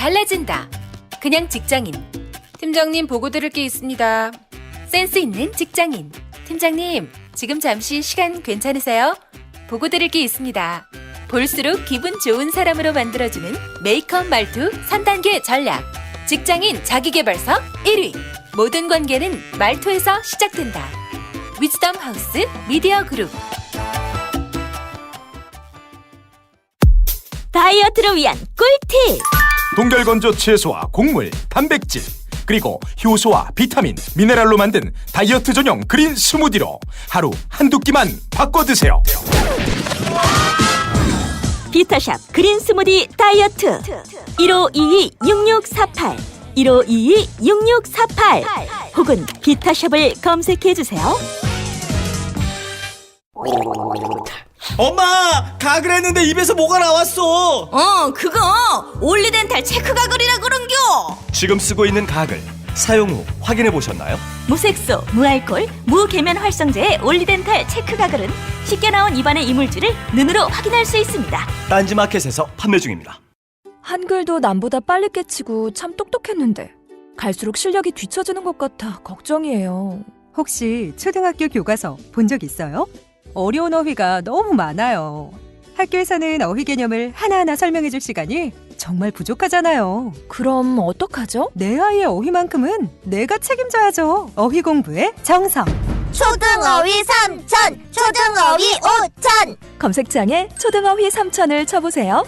달라진다. 그냥 직장인. 팀장님 보고 드릴 게 있습니다. 센스 있는 직장인. 팀장님, 지금 잠시 시간 괜찮으세요? 보고 드릴 게 있습니다. 볼수록 기분 좋은 사람으로 만들어주는 메이크업 말투 3단계 전략. 직장인 자기계발서 1위. 모든 관계는 말투에서 시작된다. 위즈덤 하우스 미디어 그룹. 다이어트를 위한 꿀팁! 동결건조 채소와 곡물, 단백질, 그리고 효소와 비타민, 미네랄로 만든 다이어트 전용 그린 스무디로 하루 한두 끼만 바꿔 드세요. 비타샵 그린 스무디 다이어트 1522-6648 1522-6648 혹은 비타샵을 검색해주세요. 엄마! 가글 했는데 입에서 뭐가 나왔어! 그거 올리덴탈 체크 가글이라 그런겨. 지금 쓰고 있는 가글 사용 후 확인해 보셨나요? 무색소, 무알콜, 무계면 활성제의 올리덴탈 체크 가글은 쉽게 나온 입안의 이물질을 눈으로 확인할 수 있습니다. 딴지마켓에서 판매 중입니다. 한글도 남보다 빨리 깨치고 참 똑똑했는데 갈수록 실력이 뒤처지는 것 같아 걱정이에요. 혹시 초등학교 교과서 본 적 있어요? 어려운 어휘가 너무 많아요. 학교에서는 어휘 개념을 하나하나 설명해 줄 시간이 정말 부족하잖아요. 그럼 어떡하죠? 내 아이의 어휘만큼은 내가 책임져야죠. 어휘 공부의 정성. 초등어휘 3천, 초등어휘 5천. 검색창에 초등어휘 3천을 쳐보세요.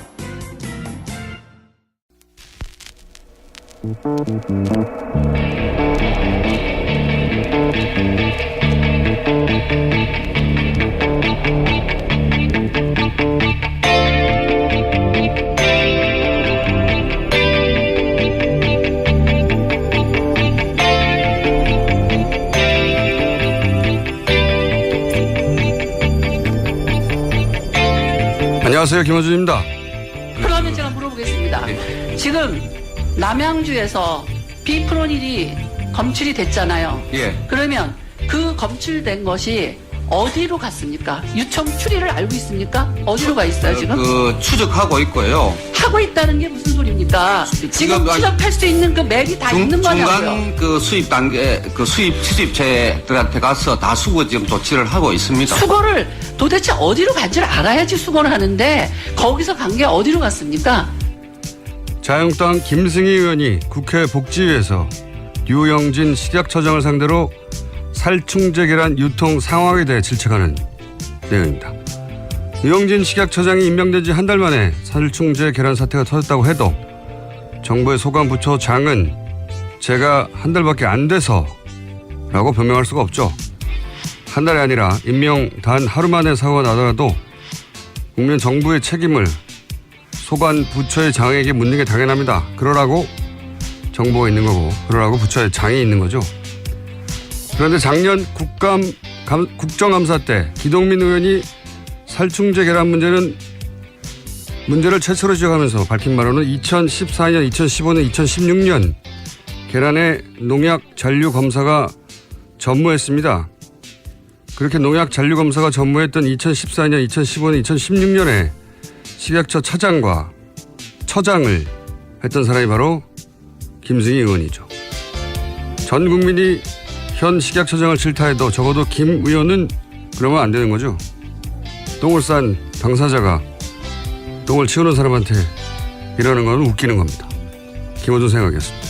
안녕하세요, 김호준입니다. 그러면 제가 물어보겠습니다. 지금 남양주에서 비프로닐이 검출이 됐잖아요. 예. 그러면 그 검출된 것이 어디로 갔습니까? 유청 추리를 알고 있습니까? 어디로 가 있어요 지금? 추적하고 있고요. 하고 있다는 게 무슨 소리입니까? 지금 추적할 수 있는 그 맥이 다 있는 거냐고요. 중간 수입 단계 수입체들한테 가서 다 수거 지금 조치를 하고 있습니다. 수거를 도대체 어디로 간지를 알아야지 수거를 하는데 거기서 간 게 어디로 갔습니까? 자유한국당 김승희 의원이 국회 복지위에서 류영진 식약처장을 상대로 살충제 계란 유통 상황에 대해 질책하는 내용입니다. 류영진 식약처장이 임명된 지 한 달 만에 살충제 계란 사태가 터졌다고 해도 정부의 소관부처장은 제가 한 달밖에 안 돼서 라고 변명할 수가 없죠. 한 달이 아니라 임명 단 하루 만에 사고가 나더라도 국민 정부의 책임을 소관부처의 장에게 묻는 게 당연합니다. 그러라고 정부가 있는 거고 그러라고 부처의 장이 있는 거죠. 그런데 작년 국정감사 때 기동민 의원이 살충제 계란 문제를 최초로 지적하면서 밝힌 바로는 2014년, 2015년, 2016년 계란의 농약 잔류 검사가 전무했습니다. 그렇게 농약 잔류 검사가 전무했던 2014년, 2015년, 2016년에 식약처 차장과 처장을 했던 사람이 바로 김승희 의원이죠. 전 국민이 현 식약처장을 질타해도 적어도 김 의원은 그러면 안 되는 거죠. 똥을 싼 당사자가 똥을 치우는 사람한테 이러는 건 웃기는 겁니다. 김호준 생각이었습니다.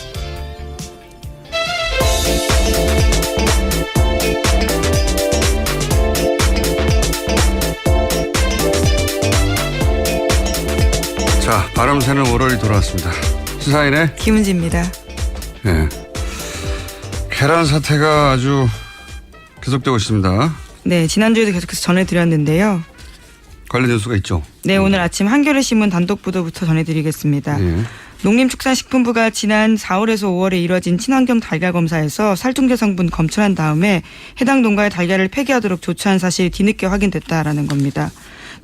자, 바람 새는 월요일이 돌아왔습니다. 시사인의 김은지입니다. 네. 계란 사태가 아주 계속되고 있습니다. 네, 지난주에도 계속해서 전해드렸는데요. 관련 뉴스가 있죠? 네, 오늘 아침 한겨레신문 단독 보도부터 전해드리겠습니다. 네. 농림축산식품부가 지난 4월에서 5월에 이뤄진 친환경 달걀 검사에서 살충제 성분 검출한 다음에 해당 농가의 달걀을 폐기하도록 조치한 사실이 뒤늦게 확인됐다라는 겁니다.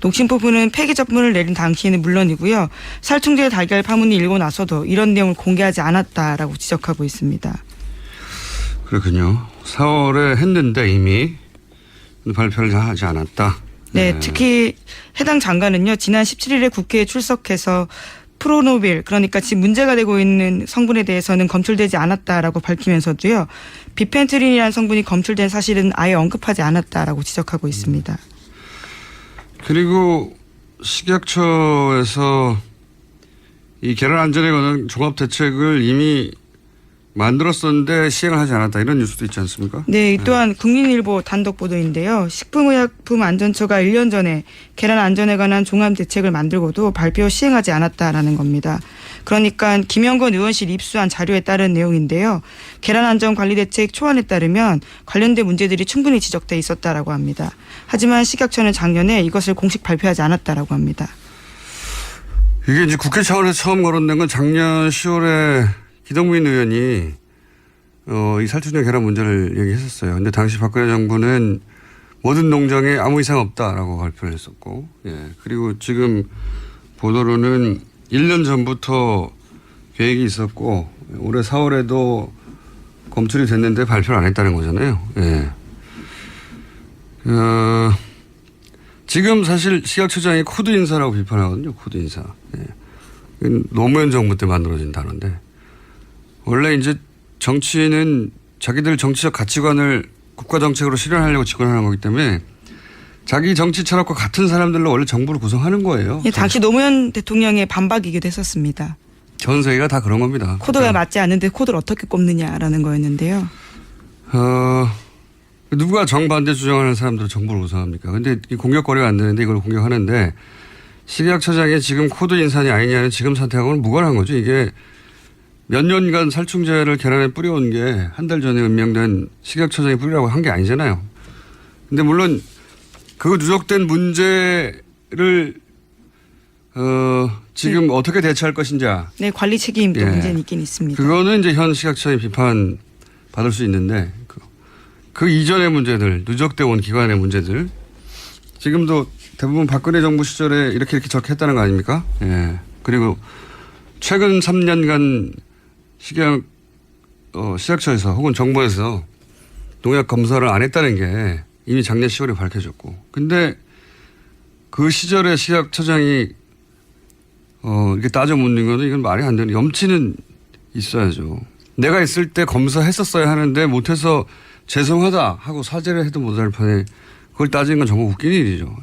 농심부는 폐기 처분을 내린 당시에는 물론이고요. 살충제 달걀 파문이 일고 나서도 이런 내용을 공개하지 않았다라고 지적하고 있습니다. 그렇군요. 4월에 했는데 이미 발표를 하지 않았다. 네, 특히 해당 장관은요. 지난 17일에 국회에 출석해서 프로노빌 그러니까 지금 문제가 되고 있는 성분에 대해서는 검출되지 않았다라고 밝히면서도요. 비펜트린이라는 성분이 검출된 사실은 아예 언급하지 않았다라고 지적하고 있습니다. 그리고 식약처에서 이 계란 안전에 관한 종합 대책을 이미 만들었었는데 시행을 하지 않았다 이런 뉴스도 있지 않습니까? 네, 이 또한 국민일보 단독 보도인데요. 식품의약품안전처가 1년 전에 계란 안전에 관한 종합 대책을 만들고도 발표 시행하지 않았다라는 겁니다. 그러니까 김영건 의원실 입수한 자료에 따른 내용인데요. 계란 안전 관리 대책 초안에 따르면 관련된 문제들이 충분히 지적돼 있었다라고 합니다. 하지만 식약처는 작년에 이것을 공식 발표하지 않았다라고 합니다. 이게 이제 국회 차원에서 처음 거론된 건 작년 10월에 기동민 의원이 이 살충제 계란 문제를 얘기했었어요. 근데 당시 박근혜 정부는 모든 농장에 아무 이상 없다라고 발표를 했었고, 예. 그리고 지금 보도로는 1년 전부터 계획이 있었고 올해 4월에도 검출이 됐는데 발표를 안 했다는 거잖아요. 예. 지금 사실 식약처장이 코드 인사라고 비판하거든요. 코드 인사. 예. 노무현 정부 때 만들어진 단어인데 원래 이제 정치는 자기들 정치적 가치관을 국가 정책으로 실현하려고 집권하는 거기 때문에 자기 정치 철학과 같은 사람들로 원래 정부를 구성하는 거예요. 예, 당시 노무현 대통령의 반박이기도 했었습니다. 전 세계가 다 그런 겁니다. 코드가 맞지 않는데 코드를 어떻게 꼽느냐라는 거였는데요. 누가 정반대 주장하는 사람들은 정부를 구성합니까? 근데 이 공격거리가 안 되는데 이걸 공격하는데 식약처장이 지금 코드 인사냐 아니냐는 지금 사태하고는 무관한 거죠. 이게 몇 년간 살충제를 계란에 뿌려온 게 한 달 전에 임명된 식약처장이 뿌리라고 한 게 아니잖아요. 근데 물론 그 누적된 문제를 지금 네. 어떻게 대처할 것인가. 네, 관리 책임도 예. 문제는 있긴 있습니다. 그거는 이제 현 식약처의 비판 받을 수 있는데 그 이전의 문제들, 누적돼 온 기관의 문제들 지금도 대부분 박근혜 정부 시절에 이렇게 저렇게 했다는 거 아닙니까? 예. 그리고 최근 3년간 식약처에서 혹은 정부에서 농약 검사를 안 했다는 게 이미 작년 10월에 밝혀졌고. 근데 그 시절에 식약처장이 이렇게 따져 묻는 거는 이건 말이 안 되는 염치는 있어야죠. 내가 있을 때 검사했었어야 하는데 못해서 죄송하다 하고 사죄를 해도 못할 판에 그걸 따지는 건 정말 웃긴 일이죠.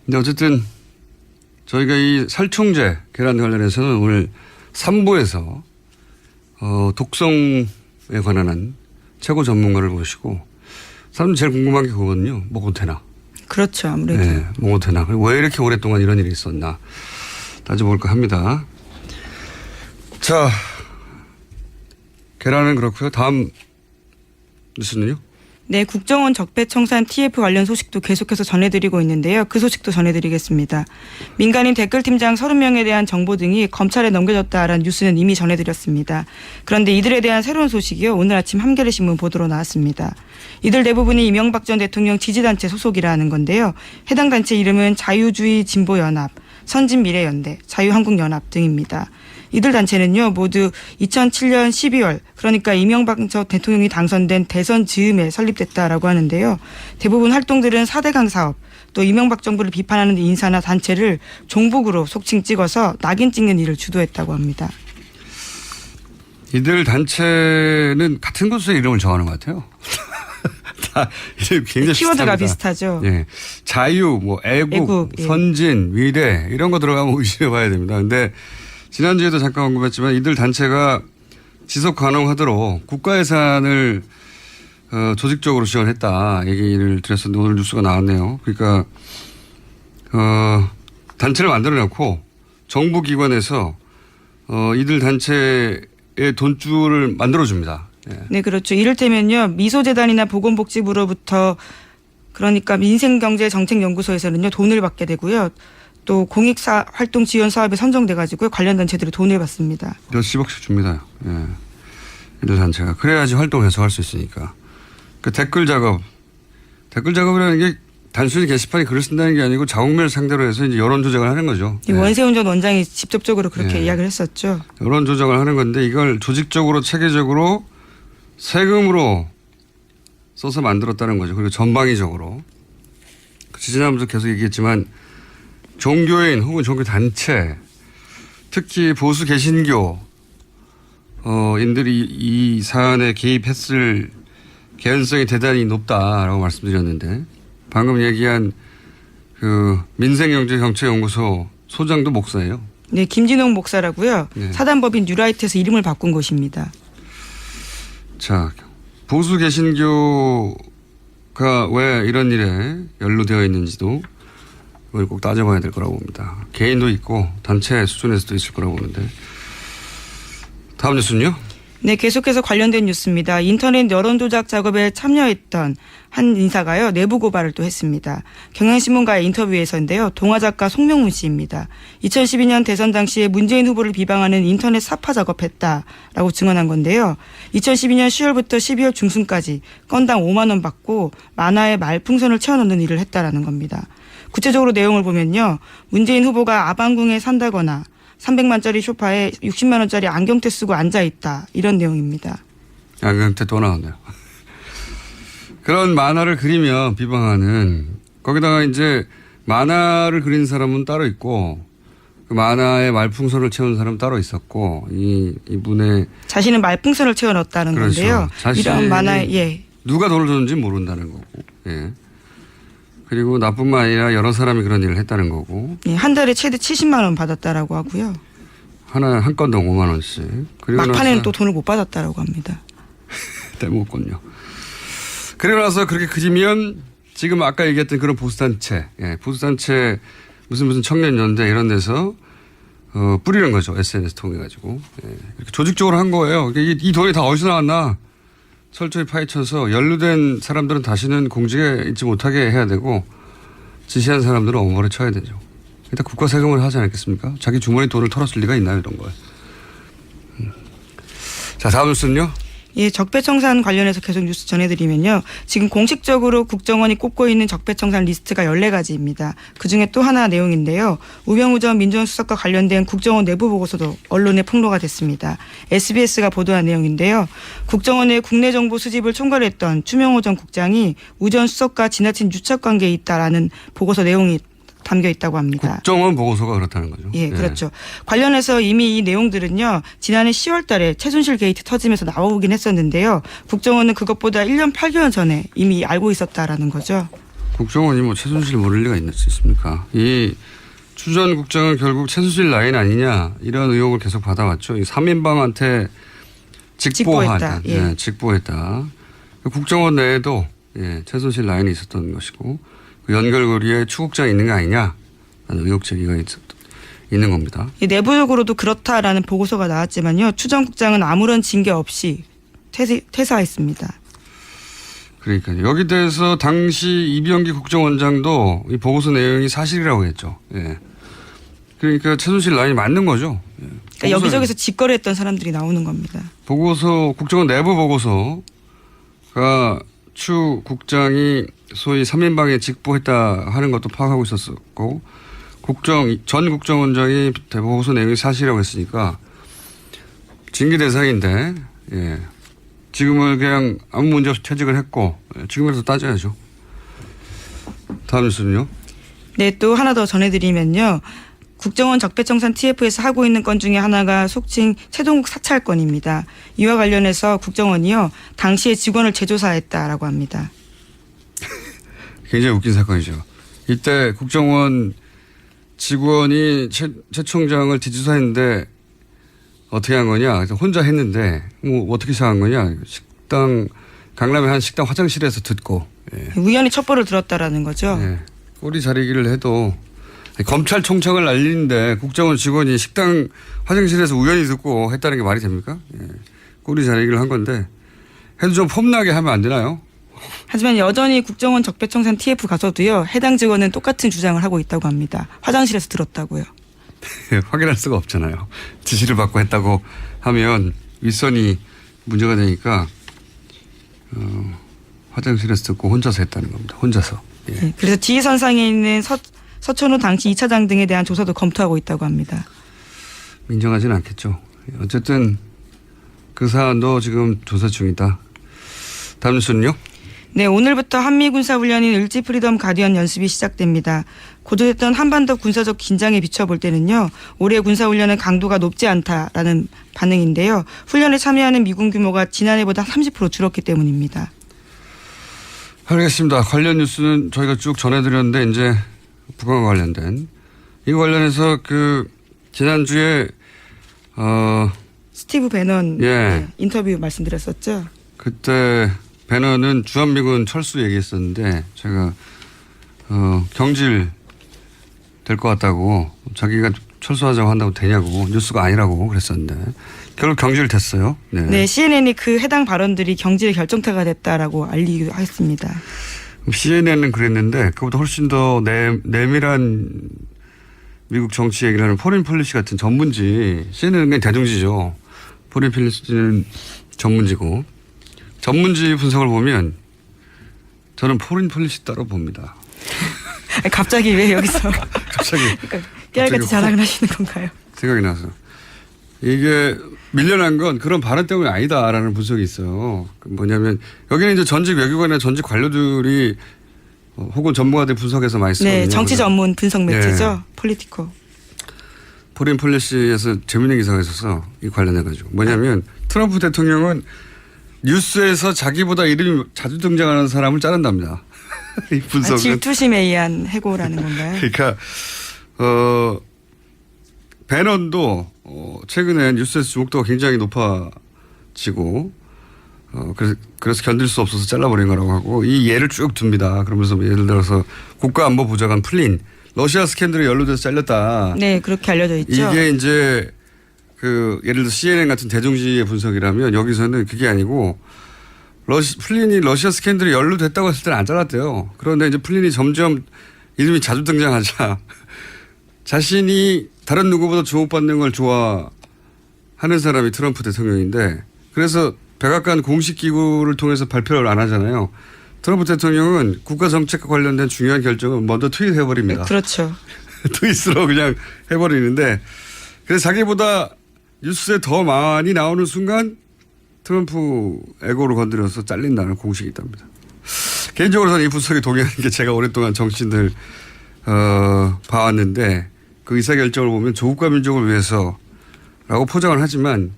근데 어쨌든 저희가 이 살충제 계란 관련해서는 오늘 3부에서 독성에 관한 최고 전문가를 모시고 사람들 제일 궁금한 게 그거거든요. 뭐가 되나. 그렇죠. 아무래도. 네, 뭐가 되나. 왜 이렇게 오랫동안 이런 일이 있었나. 따져볼까 합니다. 자, 계란은 그렇고요. 다음 뉴스는요? 네, 국정원 적폐청산 TF 관련 소식도 계속해서 전해드리고 있는데요. 그 소식도 전해드리겠습니다. 민간인 댓글팀장 30명에 대한 정보 등이 검찰에 넘겨졌다라는 뉴스는 이미 전해드렸습니다. 그런데 이들에 대한 새로운 소식이요. 오늘 아침 한겨레신문 보도로 나왔습니다. 이들 대부분이 이명박 전 대통령 지지단체 소속이라는 건데요. 해당 단체 이름은 자유주의 진보연합, 선진미래연대, 자유한국연합 등입니다. 이들 단체는요 모두 2007년 12월 그러니까 이명박 전 대통령이 당선된 대선 즈음에 설립됐다라고 하는데요. 대부분 활동들은 4대강 사업 또 이명박 정부를 비판하는 인사나 단체를 종북으로 속칭 찍어서 낙인 찍는 일을 주도했다고 합니다. 이들 단체는 같은 곳에 이름을 정하는 것 같아요. 다 굉장히 키워드가 비슷합니다. 비슷하죠. 예. 자유, 뭐 애국, 예. 선진, 미래 이런 거 들어가면 의심해 봐야 됩니다. 근데 지난주에도 잠깐 언급했지만 이들 단체가 지속 가능하도록 국가 예산을 조직적으로 지원했다 얘기를 드렸었는데 오늘 뉴스가 나왔네요. 그러니까 단체를 만들어 놓고 정부 기관에서 이들 단체의 돈줄을 만들어 줍니다. 예. 네, 그렇죠. 이를테면요. 미소재단이나 보건복지부로부터 그러니까 민생경제정책연구소에서는요. 돈을 받게 되고요. 또 공익활동 지원 사업에 선정돼 가지고 관련 단체들이 돈을 받습니다. 몇십억씩 줍니다. 예. 이들 단체가. 그래야지 활동 해석할 수 있으니까. 그 댓글 작업이라는 게 단순히 게시판에 글을 쓴다는 게 아니고 자국면을 상대로 해서 이제 여론 조작을 하는 거죠. 예. 원세훈 전 원장이 직접적으로 그렇게 이야기를 했었죠. 여론 조작을 하는 건데 이걸 조직적으로 체계적으로 세금으로 써서 만들었다는 거죠. 그리고 전방위적으로. 지난번도 계속 얘기했지만 종교인 혹은 종교단체 특히 보수 개신교 인들이 이 사안에 개입했을 개연성이 대단히 높다라고 말씀드렸는데 방금 얘기한 그 민생경제정책연구소 소장도 목사예요. 네, 김진홍 목사라고요. 네. 사단법인 뉴라이트에서 이름을 바꾼 곳입니다. 자, 보수 개신교가 왜 이런 일에 연루되어 있는지도 이걸 꼭 따져봐야 될 거라고 봅니다. 개인도 있고 단체 수준에서도 있을 거라고 보는데. 다음 뉴스는요? 네, 계속해서 관련된 뉴스입니다. 인터넷 여론조작 작업에 참여했던 한 인사가요, 내부 고발을 또 했습니다. 경향신문과의 인터뷰에서인데요, 동화작가 송명문 씨입니다. 2012년 대선 당시에 문재인 후보를 비방하는 인터넷 사파 작업했다라고 증언한 건데요. 2012년 10월부터 12월 중순까지 건당 5만 원 받고 만화에 말풍선을 채워넣는 일을 했다라는 겁니다. 구체적으로 내용을 보면요, 문재인 후보가 아방궁에 산다거나 300만짜리 소파에 60만 원짜리 안경테 쓰고 앉아있다. 이런 내용입니다. 안경테 또 나왔네요. 그런 만화를 그리면 비방하는 거기다가 이제 만화를 그린 사람은 따로 있고 그 만화에 말풍선을 채운 사람은 따로 있었고 이분의 자신은 말풍선을 채워 넣었다는 그렇죠. 건데요. 이런 만화에 예. 누가 돈을 줬는지 모른다는 거고. 예. 그리고 나뿐만 아니라 여러 사람이 그런 일을 했다는 거고. 예, 한 달에 최대 70만 원 받았다라고 하고요. 한 건당 5만 원씩. 그리고 막판에는 또 돈을 못 받았다라고 합니다. 떼먹었군요. 그리고 나서 그렇게 그리면 지금 아까 얘기했던 그런 보수단체, 보수단체 무슨 청년연대 이런 데서 뿌리는 거죠. SNS 통해 가지고. 이렇게 조직적으로 한 거예요. 이 돈이 다 어디서 나왔나? 철저히 파헤쳐서 연루된 사람들은 다시는 공직에 있지 못하게 해야 되고 지시한 사람들은 엄벌에 쳐야 되죠. 일단 국가 세금을 하지 않겠습니까? 자기 주머니 돈을 털었을 리가 있나요, 이런 거에. 자, 다음 뉴스는요. 예, 적폐청산 관련해서 계속 뉴스 전해드리면요. 지금 공식적으로 국정원이 꼽고 있는 적폐청산 리스트가 14가지입니다. 그중에 또 하나 내용인데요. 우병우 전 민정수석과 관련된 국정원 내부 보고서도 언론에 폭로가 됐습니다. SBS가 보도한 내용인데요. 국정원의 국내 정보 수집을 총괄했던 추명호 전 국장이 우 전 수석과 지나친 유착관계에 있다라는 보고서 내용이 담겨 있다고 합니다. 국정원 보고서가 그렇다는 거죠. 예, 그렇죠. 관련해서 이미 이 내용들은요, 지난해 10월 달에 최순실 게이트 터지면서 나오긴 했었는데요. 국정원은 그것보다 1년 8개월 전에 이미 알고 있었다라는 거죠. 국정원이 뭐 최순실 모를 리가 있을 수 있습니까? 이 추 전 국장은 결국 최순실 라인 아니냐 이런 의혹을 계속 받아왔죠. 이 3인방한테 직보했다. 예. 직보했다. 국정원 내에도 최순실 라인이 있었던 것이고 그 연결고리에 추국장이 있는 거 아니냐 라는 의혹 제기가 있는 겁니다. 내부적으로도 그렇다라는 보고서가 나왔지만요. 추 전 국장은 아무런 징계 없이 퇴사했습니다. 그러니까요. 여기 대해서 당시 이병기 국정원장도 이 보고서 내용이 사실이라고 했죠. 예. 그러니까 최순실 라인이 맞는 거죠. 예. 그러니까 여기저기서 직거래했던 사람들이 나오는 겁니다. 보고서 국정원 내부 보고서가 추 국장이 소위 3인방에 직보했다 하는 것도 파악하고 있었고 전 국정원장이 보고서 내용이 사실이라고 했으니까 징계 대상인데 지금은 그냥 아무 문제 없이 퇴직을 했고 지금이라도 따져야죠. 다음 뉴스는요. 네, 또 하나 더 전해드리면요. 국정원 적폐청산 TF에서 하고 있는 건 중에 하나가 속칭 최동욱 사찰건입니다. 이와 관련해서 국정원이요, 당시에 직원을 재조사했다라고 합니다. 굉장히 웃긴 사건이죠. 이때 국정원 직원이 최 총장을 뒤조사했는데 어떻게 한 거냐? 그래서 혼자 했는데 뭐 어떻게 시작한 거냐? 강남의 한 식당 화장실에서 듣고 우연히 첩보를 들었다라는 거죠. 꼬리 자르기를 해도 검찰총장을 날리는데 국정원 직원이 식당 화장실에서 우연히 듣고 했다는 게 말이 됩니까? 꼬리 자르기를 한 건데 해도 좀 폼나게 하면 안 되나요? 하지만 여전히 국정원 적폐청산 TF 가서도요, 해당 직원은 똑같은 주장을 하고 있다고 합니다. 화장실에서 들었다고요. 확인할 수가 없잖아요. 지시를 받고 했다고 하면 윗선이 문제가 되니까 화장실에서 듣고 혼자서 했다는 겁니다. 혼자서. 그래서 지휘선상에 있는 서천호 당시 2차장 등에 대한 조사도 검토하고 있다고 합니다. 인정하지는 않겠죠. 어쨌든 그 사안도 지금 조사 중이다. 다음 뉴스는요? 네, 오늘부터 한미 군사훈련인 을지 프리덤 가디언 연습이 시작됩니다. 고조됐던 한반도 군사적 긴장에 비춰볼 때는요, 올해 군사훈련은 강도가 높지 않다라는 반응인데요. 훈련에 참여하는 미군 규모가 지난해보다 30% 줄었기 때문입니다. 알겠습니다. 관련 뉴스는 저희가 쭉 전해드렸는데 이제 북한과 관련된 이거 관련해서 지난주에 스티브 배넌 예. 인터뷰 말씀드렸었죠. 그때 배너는 주한미군 철수 얘기했었는데 제가 경질 될 것 같다고 자기가 철수하자고 한다고 되냐고 뉴스가 아니라고 그랬었는데 결국 경질됐어요. 네. 네, CNN이 그 해당 발언들이 경질의 결정타가 됐다라고 알리기도 했습니다. CNN은 그랬는데 그보다 훨씬 더 내밀한 미국 정치 얘기를 하는 포린 폴리시 같은 전문지, CNN은 그냥 대중지죠. 포린 폴리시는 전문지고, 전문지 분석을 보면 저는 포린 폴리시 따로 봅니다. 갑자기 왜 여기서 갑자기 깨알같이 자랑을 하시는 건가요? 생각이 나서. 이게 밀려난 건 그런 발언 때문이 아니다라는 분석이 있어요. 뭐냐면 여기는 이제 전직 외교관이나 전직 관료들이 혹은 전문가들 분석해서 많이 쓰거든요. 네, 정치 전문 분석 매체죠. 폴리티코. 포린 폴리시에서 재밌는 기사가 있어서 이 관련해가지고 뭐냐면 트럼프 대통령은 뉴스에서 자기보다 이름이 자주 등장하는 사람을 자른답니다. 이 분석은. 질투심에 의한 해고라는 건가요? 그러니까 배넌도 최근에 뉴스에서 주목도가 굉장히 높아지고 그래서 견딜 수 없어서 잘라버린 거라고 하고 이 예를 쭉 듭니다. 그러면서 예를 들어서 국가안보보좌관 플린 러시아 스캔들에 연루돼서 잘렸다. 네, 그렇게 알려져 있죠. 이게 이제 예를 들어 CNN 같은 대중지의 분석이라면 여기서는 그게 아니고 플린이 러시아 스캔들에 연루됐다고 했을 때는 안 잘랐대요. 그런데 이제 플린이 점점 이름이 자주 등장하자 자신이 다른 누구보다 주목받는 걸 좋아하는 사람이 트럼프 대통령인데 그래서 백악관 공식기구를 통해서 발표를 안 하잖아요. 트럼프 대통령은 국가 정책과 관련된 중요한 결정을 먼저 트윗해버립니다. 그렇죠. 트윗으로 그냥 해버리는데 그래서 자기보다 뉴스에 더 많이 나오는 순간 트럼프 에고를 건드려서 잘린다는 공식이 있답니다. 개인적으로는 이 분석에 동의하는 게 제가 오랫동안 정치인들 봐왔는데 그 의사결정을 보면 조국과 민족을 위해서라고 포장을 하지만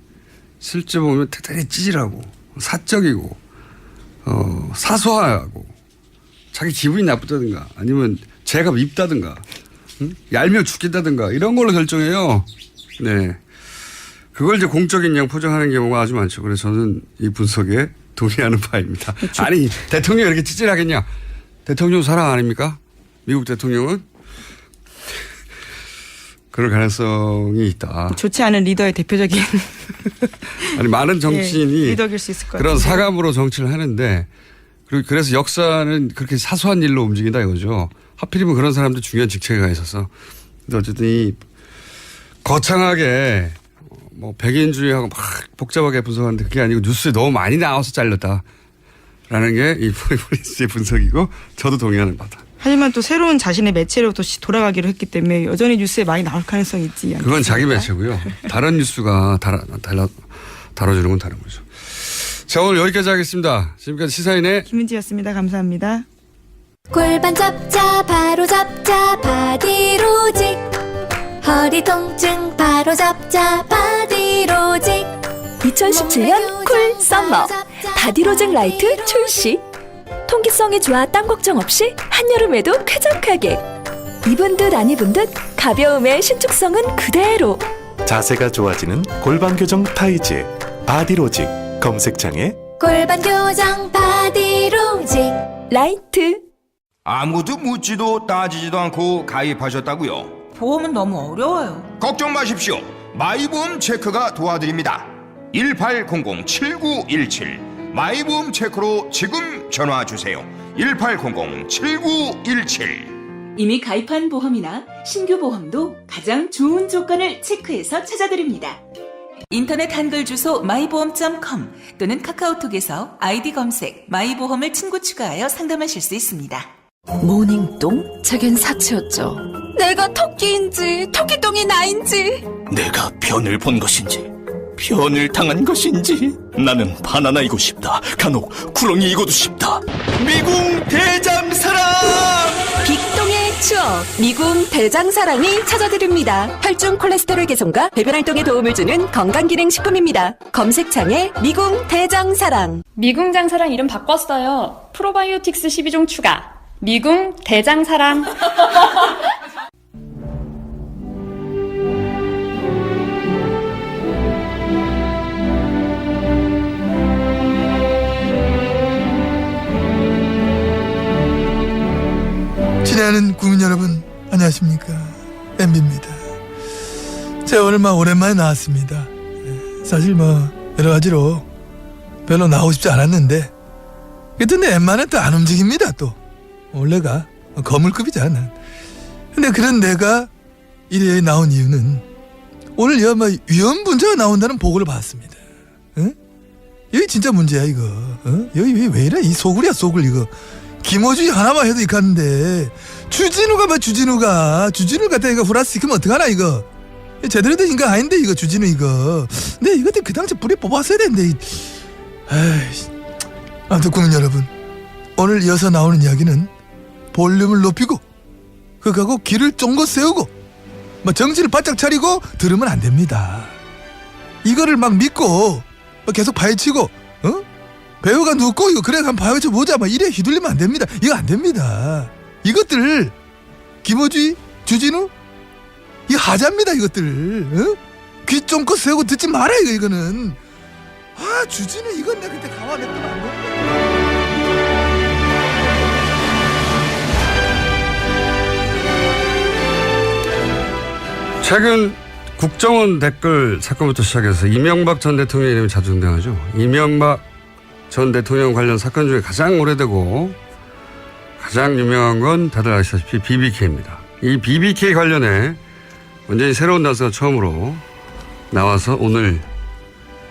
실제 보면 대단히 찌질하고 사적이고 사소하고 자기 기분이 나쁘다든가 아니면 죄가 밉다든가 얄미워 죽겠다든가 이런 걸로 결정해요. 네. 그걸 이제 공적인 양 포장하는 경우가 아주 많죠. 그래서 저는 이 분석에 동의하는 바입니다. 아니 대통령이 이렇게 찌질하겠냐. 대통령 사랑 아닙니까? 미국 대통령은 그럴 가능성이 있다. 좋지 않은 리더의 대표적인 아니 많은 정치인이 리더일 수 있을 것 같아요. 그런 사감으로 정치를 하는데 그리고 그래서 역사는 그렇게 사소한 일로 움직인다 이거죠. 하필이면 그런 사람들 중요한 직책에 가 있어서. 근데 어쨌든 이 거창하게 뭐 백인주의하고 막 복잡하게 분석하는데 그게 아니고 뉴스에 너무 많이 나와서 잘렸다라는 게 이 포리폴리스의 분석이고 저도 동의하는 바다. 하지만 또 새로운 자신의 매체로 또 돌아가기로 했기 때문에 여전히 뉴스에 많이 나올 가능성이 있지 않습니까? 그건 자기 매체고요. 다른 뉴스가 다뤄주는 건 다른 거죠. 자, 오늘 여기까지 하겠습니다. 지금까지 시사인의 김은지였습니다. 감사합니다. 골반 잡자 바로 잡자 바디로직 허리 통증 바로 잡자 바디로직 2017년 쿨 썸머 바디로직 라이트 출시. 통기성이 좋아 땀 걱정 없이 한여름에도 쾌적하게. 입은 듯 안 입은 듯 가벼움의 신축성은 그대로. 자세가 좋아지는 골반 교정 타이즈 바디로직 검색창에 골반 교정 바디로직 라이트. 아무도 묻지도 따지지도 않고 가입하셨다고요? 보험은 너무 어려워요. 걱정 마십시오. 마이보험 체크가 도와드립니다. 1800-7917 마이보험 체크로 지금 전화 주세요. 1800-7917 이미 가입한 보험이나 신규 보험도 가장 좋은 조건을 체크해서 찾아드립니다. 인터넷 한글 주소 마이보험.com 또는 카카오톡에서 아이디 검색 마이보험을 친구 추가하여 상담하실 수 있습니다. 모닝똥? 제겐 사치였죠. 내가 토끼인지 토끼똥이 나인지 내가 변을 본 것인지 변을 당한 것인지 나는 바나나이고 싶다. 간혹 구렁이이고도 싶다. 미궁 대장사랑! 빅동의 추억 미궁 대장사랑이 찾아드립니다. 혈중 콜레스테롤 개선과 배변 활동에 도움을 주는 건강기능식품입니다. 검색창에 미궁 대장사랑. 미궁 장사랑 이름 바꿨어요. 프로바이오틱스 12종 추가. 미궁 대장사랑. 친애하는 국민 여러분, 안녕하십니까. MB입니다. 제가 오늘 오랜만에 나왔습니다. 사실 여러 가지로 별로 나오고 싶지 않았는데, 그래도 내 엠마는 또 안 움직입니다. 또 원래가 거물급이잖아. 근데 그런 내가 이래 나온 이유는 오늘 위험 문제가 나온다는 보고를 받았습니다. 응? 여기 진짜 문제야 이거. 여기 왜 이래? 이 소굴이야 소굴 이거. 김어준이 하나만 해도 이카는데 주진우가 주진우 갖다 이거 후라시키면 어떡하나 이거. 제대로 된 인간 아닌데 이거 주진우 이거. 근데 이것도 그 당시 불에 뽑았어야 되는데. 아이씨. 아무튼 국민 여러분, 오늘 이어서 나오는 이야기는 볼륨을 높이고 그거하고 귀를 쫑긋 세우고 정신을 바짝 차리고 들으면 안 됩니다. 이거를 믿고 계속 파헤치고 배우가 눕고 이거 그래 한번 파헤쳐 보자 이래 휘둘리면 안 됩니다. 이거 안 됩니다. 이것들 김어주이 주진우 이거 하자입니다. 이것들 귀 쫑긋 세우고 듣지 마라 이거는. 아 주진우 이건 내가 그때 강화냈더만 안 됩니다. 최근 국정원 댓글 사건부터 시작해서 이명박 전 대통령 이름이 자주 등장하죠. 이명박 전 대통령 관련 사건 중에 가장 오래되고 가장 유명한 건 다들 아시다시피 BBK입니다. 이 BBK 관련해 완전히 새로운 단서가 처음으로 나와서 오늘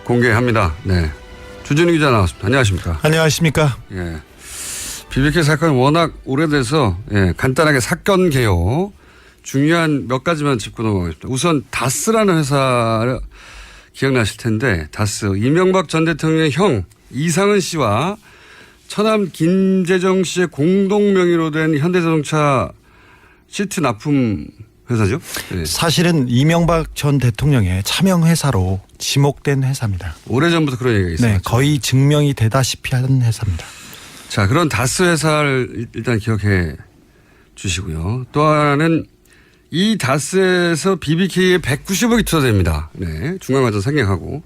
공개합니다. 네, 주진우 기자 나왔습니다. 안녕하십니까? 안녕하십니까? 예, BBK 사건은 워낙 오래돼서 간단하게 사건 개요 중요한 몇 가지만 짚고 넘어가겠습니다. 우선 다스라는 회사 기억나실 텐데 다스 이명박 전 대통령의 형 이상은 씨와 처남 김재정 씨의 공동 명의로 된 현대자동차 시트 납품 회사죠. 네. 사실은 이명박 전 대통령의 차명 회사로 지목된 회사입니다. 오래전부터 그런 얘기가 있어요. 네, 거의 증명이 되다시피 하는 회사입니다. 자, 그런 다스 회사를 일단 기억해 주시고요. 또 하나는 이 다스에서 BBK에 190억이 투자됩니다. 네, 중간과정 생략하고.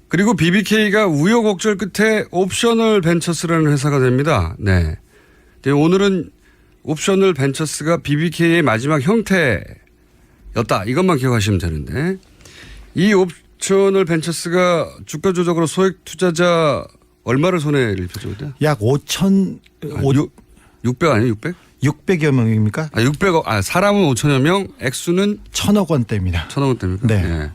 그리고 BBK가 우여곡절 끝에 옵셔널 벤처스라는 회사가 됩니다. 네. 오늘은 옵셔널 벤처스가 BBK의 마지막 형태였다. 이것만 기억하시면 되는데 이 옵셔널 벤처스가 주가 조작으로 소액 투자자 얼마를 손해를 입혔죠? 약 600 아니에요? 600? 600여 명입니까? 600억. 사람은 5천여 명, 액수는 1,000억 원대입니다. 1,000억 원대입니까? 네. 네.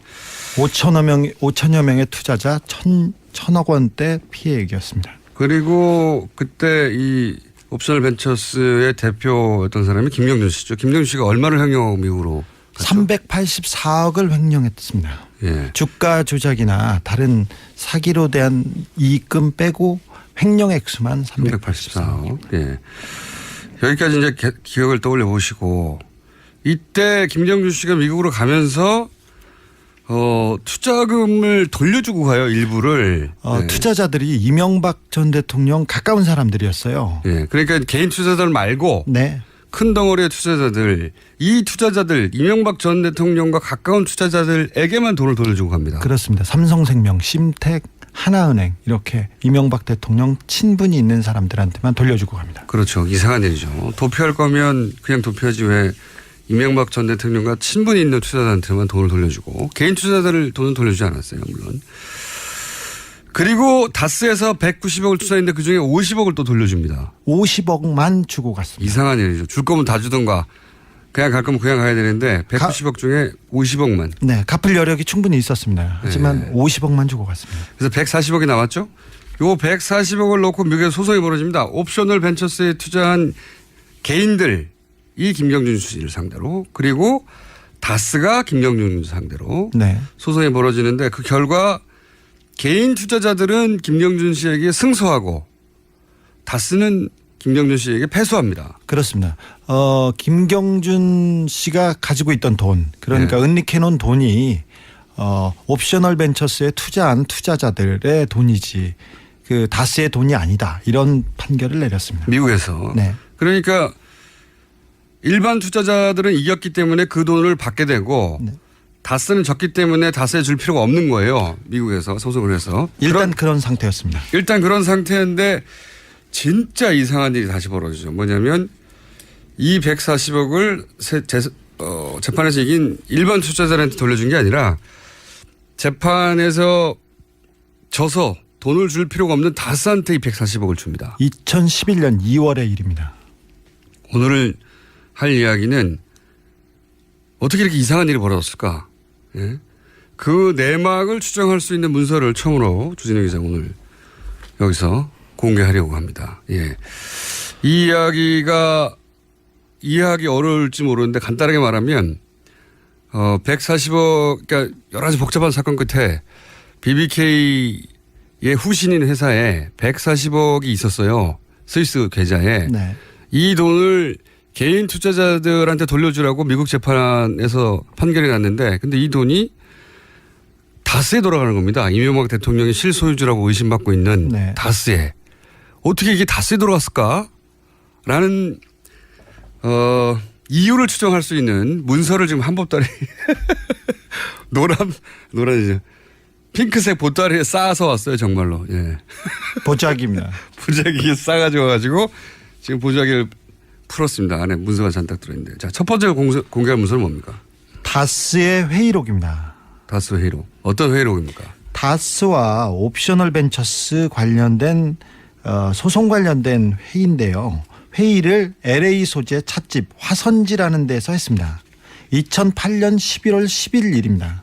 5천여 명의 투자자 1,000억 원대 피해액이었습니다. 그리고 그때 이 옵셔널 벤처스의 대표였던 사람이 김경준 씨죠. 김경준 씨가 얼마를 횡령 미국으로 갔죠? 384억을 횡령했습니다. 예. 주가 조작이나 다른 사기로 대한 이익금 빼고 횡령 액수만 384억. 예. 여기까지 이제 기억을 떠올려 보시고 이때 김경준 씨가 미국으로 가면서 투자금을 돌려주고 가요, 일부를. 네. 투자자들이 이명박 전 대통령 가까운 사람들이었어요. 예. 그러니까 개인 투자자들 말고 네. 큰 덩어리의 투자자들, 이 투자자들, 이명박 전 대통령과 가까운 투자자들에게만 돈을 돌려주고 갑니다. 그렇습니다. 삼성생명, 심택, 하나은행 이렇게 이명박 대통령 친분이 있는 사람들한테만 돌려주고 갑니다. 그렇죠. 이상한 일이죠. 도피할 거면 그냥 도피하지 왜 이명박 전 대통령과 친분이 있는 투자자한테만 돈을 돌려주고 개인 투자자들 돈은 돌려주지 않았어요. 물론. 그리고 다스에서 190억을 투자했는데 그중에 50억을 또 돌려줍니다. 50억만 주고 갔습니다. 이상한 일이죠. 줄 거면 다 주던가 그냥 갈 거면 그냥 가야 되는데 190억 중에 50억만. 네. 갚을 여력이 충분히 있었습니다. 하지만 네. 50억만 주고 갔습니다. 그래서 140억이 남았죠. 요 140억을 놓고 미국에서 소송이 벌어집니다. 옵셔널 벤처스에 투자한 개인들 이 김경준 씨를 상대로 그리고 다스가 김경준 상대로 네. 소송이 벌어지는데 그 결과 개인 투자자들은 김경준 씨에게 승소하고 다스는 김경준 씨에게 패소합니다. 그렇습니다. 김경준 씨가 가지고 있던 돈, 그러니까 네. 은닉해놓은 돈이 옵셔널 벤처스에 투자한 투자자들의 돈이지 그 다스의 돈이 아니다. 이런 판결을 내렸습니다. 미국에서. 네. 그러니까 일반 투자자들은 이겼기 때문에 그 돈을 받게 되고 네. 다스는 졌기 때문에 다스에 줄 필요가 없는 거예요. 미국에서 소송을 해서. 일단 그런 상태였습니다. 일단 그런 상태인데 진짜 이상한 일이 다시 벌어지죠. 뭐냐면 이 140억을 재판에서 이긴 일반 투자자들한테 돌려준 게 아니라 재판에서 져서 돈을 줄 필요가 없는 다스한테 이 140억을 줍니다. 2011년 2월의 일입니다. 오늘 할 이야기는 어떻게 이렇게 이상한 일이 벌어졌을까? 예? 그 내막을 추정할 수 있는 문서를 처음으로 주진우 기자 오늘 여기서 공개하려고 합니다. 예. 이 이야기가 이해하기 어려울지 모르는데 간단하게 말하면 140억, 그러니까 여러 가지 복잡한 사건 끝에 BBK의 후신인 회사에 140억이 있었어요. 스위스 계좌에. 네. 이 돈을 개인 투자자들한테 돌려주라고 미국 재판에서 판결이 났는데 근데 이 돈이 다스에 돌아가는 겁니다. 이명박 대통령이 실소유주라고 의심받고 있는 네. 다스에. 어떻게 이게 다스에 돌아갔을까? 라는 이유를 추정할 수 있는 문서를 지금 한보따리 노란이죠. 핑크색 보따리에 쌓아서 왔어요. 정말로. 예. 보자기입니다. 보자기에 싸가지고 와가지고 지금 보자기를 풀었습니다. 안에 문서가 잔뜩 들어있는데. 자, 첫 번째 공개할 문서는 뭡니까? 다스의 회의록입니다. 다스 회의록. 어떤 회의록입니까? 다스와 옵셔널 벤처스 관련된 소송 관련된 회의인데요. 회의를 LA 소재 찻집 화선지라는 데서 했습니다. 2008년 11월 10일 일입니다.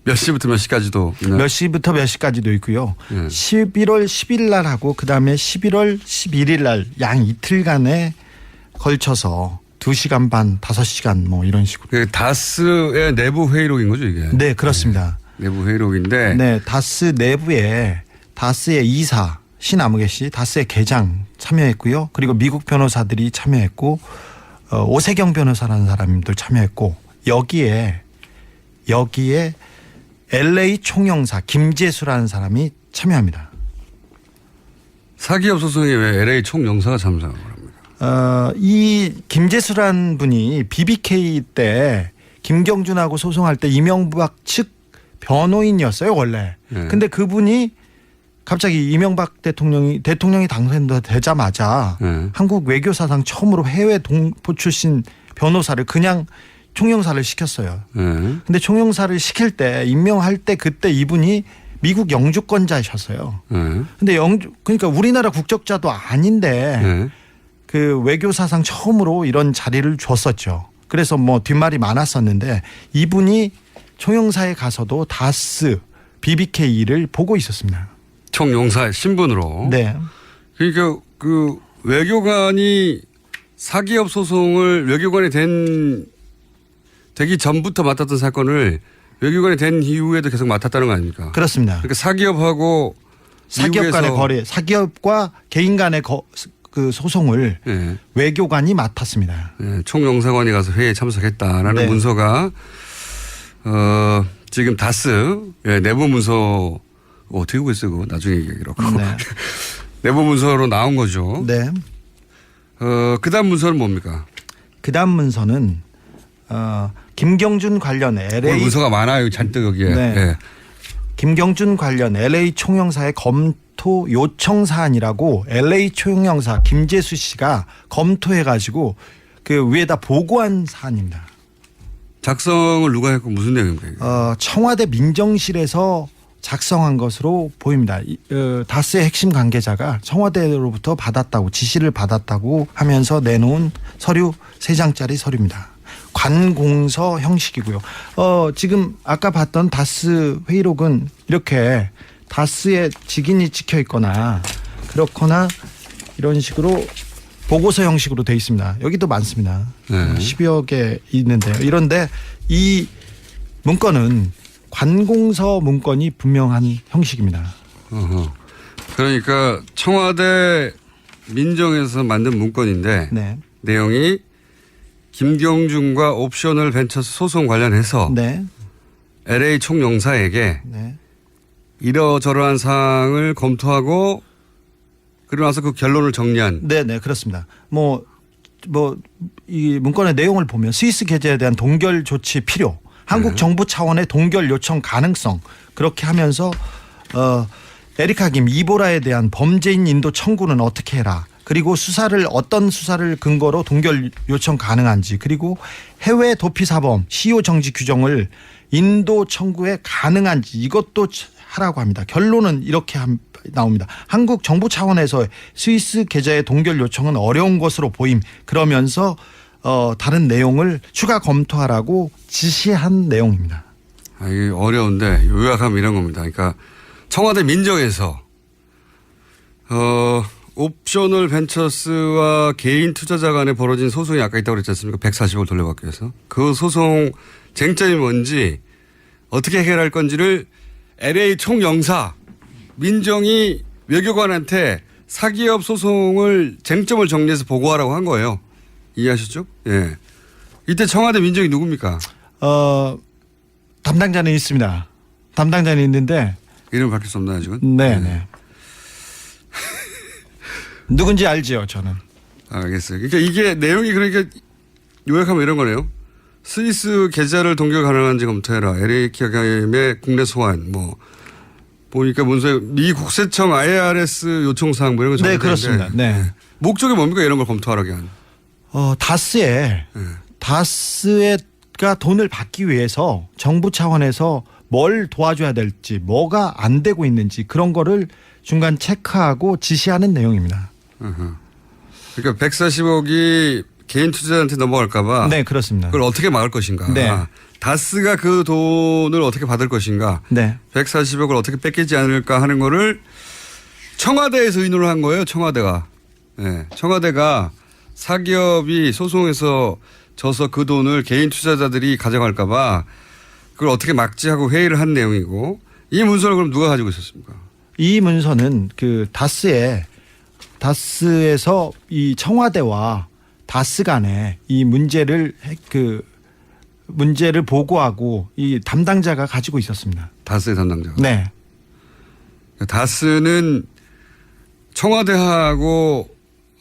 몇 시부터 몇 시까지도 있나요? 몇 시부터 몇 시까지도 있고요. 네. 11월 10일 날 하고 그다음에 11월 11일 날 양 이틀간에 걸쳐서 2시간 반, 5시간 뭐 이런 식으로. 다스의 내부 회의록인 거죠, 이게? 네, 그렇습니다. 네, 내부 회의록인데. 네, 다스 내부에 다스의 이사 신아무개 씨, 다스의 계장 참여했고요. 그리고 미국 변호사들이 참여했고 오세경 변호사라는 사람들 참여했고 여기에 LA 총영사 김재수라는 사람이 참여합니다. 사기업 소송에 왜 LA 총영사가 참여하는 겁니까? 이 김재수라는 분이 BBK 때 김경준하고 소송할 때 이명박 측 변호인이었어요, 원래. 네. 근데 그분이 갑자기 이명박 대통령이 당선되자마자 네. 한국 외교사상 처음으로 해외 동포 출신 변호사를 그냥 총영사를 시켰어요. 네. 근데 총영사를 시킬 때 임명할 때 그때 이분이 미국 영주권자셨어요. 네. 근데 그러니까 우리나라 국적자도 아닌데 네. 그 외교사상 처음으로 이런 자리를 줬었죠. 그래서 뭐 뒷말이 많았었는데 이분이 총영사에 가서도 다스 BBK를 보고 있었습니다. 총영사의 신분으로. 네. 그러니까 그 외교관이 사기업 소송을 외교관이 되기 전부터 맡았던 사건을 외교관이 된 이후에도 계속 맡았다는 거 아닙니까? 그렇습니다. 그러니까 사기업 간의 거래, 사기업과 개인 간의 그 소송을 네. 외교관이 맡았습니다. 네, 총영사관이 가서 회의에 참석했다라는 네. 문서가 지금 다스 내부 문서 어떻게 보고 있어요? 그거 나중에 얘기하기로. 네. 내부 문서로 나온 거죠. 네. 그다음 문서는 뭡니까? 그다음 문서는 김경준 관련 LA 문서가 많아요. 잔뜩 여기에. 네. 네. 김경준 관련 LA 총영사의 검토 요청 사안이라고 LA 총영사 김재수 씨가 검토해가지고 그 위에다 보고한 사안입니다. 작성을 누가 했고 무슨 내용입니까? 청와대 민정실에서 작성한 것으로 보입니다. 다스의 핵심 관계자가 청와대로부터 받았다고 지시를 받았다고 하면서 내놓은 서류 3장짜리 서류입니다. 관공서 형식이고요. 지금 아까 봤던 다스 회의록은 이렇게 다스의 직인이 찍혀 있거나 그렇거나 이런 식으로 보고서 형식으로 돼 있습니다. 여기도 많습니다. 10여 개 있는데요. 이런데 이 문건은 관공서 문건이 분명한 형식입니다. 그러니까 청와대 민정에서 만든 문건인데 네. 내용이 김경준과 옵셔널 벤처스 소송 관련해서 네. LA 총영사에게 네. 이러저러한 사항을 검토하고 그러고 나서 그 결론을 정리한. 네, 그렇습니다. 이 문건의 내용을 보면 스위스 계좌에 대한 동결 조치 필요, 한국 정부 차원의 동결 요청 가능성 그렇게 하면서 에리카 김 이보라에 대한 범죄인 인도 청구는 어떻게 해라. 그리고 어떤 수사를 근거로 동결 요청 가능한지 그리고 해외 도피 사범 시효 정지 규정을 인도 청구에 가능한지 이것도 하라고 합니다. 결론은 이렇게 나옵니다. 한국 정부 차원에서 스위스 계좌의 동결 요청은 어려운 것으로 보임. 그러면서 다른 내용을 추가 검토하라고 지시한 내용입니다. 이게 어려운데 요약하면 이런 겁니다. 그러니까 청와대 민정에서 옵셔널 벤처스와 개인 투자자 간에 벌어진 소송이 아까 있다고 그랬지 않습니까? 140억 돌려받기 위해서. 그 소송 쟁점이 뭔지 어떻게 해결할 건지를 LA 총영사 민정이 외교관한테 사기업 소송을 쟁점을 정리해서 보고하라고 한 거예요. 이해하셨죠? 예. 이때 청와대 민정이 누굽니까? 담당자는 있습니다. 담당자는 있는데 이름 밝힐 수 없나요 지금? 네. 누군지 알지요, 저는. 알겠어요. 그러니까 이게 내용이 그러니까 요약하면 이런 거네요. 스위스 계좌를 동결 가능한지 검토해라. LA 기업의 국내 소환 보니까 문서에 미 국세청 IRS 요청 사항 이런 거 네, 그렇습니다. 네. 목적이 뭡니까 이런 걸 검토하라게 한? 다스가 돈을 받기 위해서 정부 차원에서 뭘 도와줘야 될지, 뭐가 안 되고 있는지 그런 거를 중간 체크하고 지시하는 내용입니다. 그러니까 140억이 개인 투자자한테 넘어갈까 봐. 네, 그렇습니다. 그걸 어떻게 막을 것인가. 네. 다스가 그 돈을 어떻게 받을 것인가. 네. 140억을 어떻게 뺏기지 않을까 하는 거를 청와대에서 의논을 한 거예요. 청와대가. 네. 청와대가 사기업이 소송에서 져서 그 돈을 개인 투자자들이 가져갈까 봐 그걸 어떻게 막지 하고 회의를 한 내용이고 이 문서를 그럼 누가 가지고 있었습니까? 이 문서는 그 다스에서 이 청와대와 다스 간에 이 문제를 보고하고 이 담당자가 가지고 있었습니다. 다스의 담당자가? 네. 다스는 청와대하고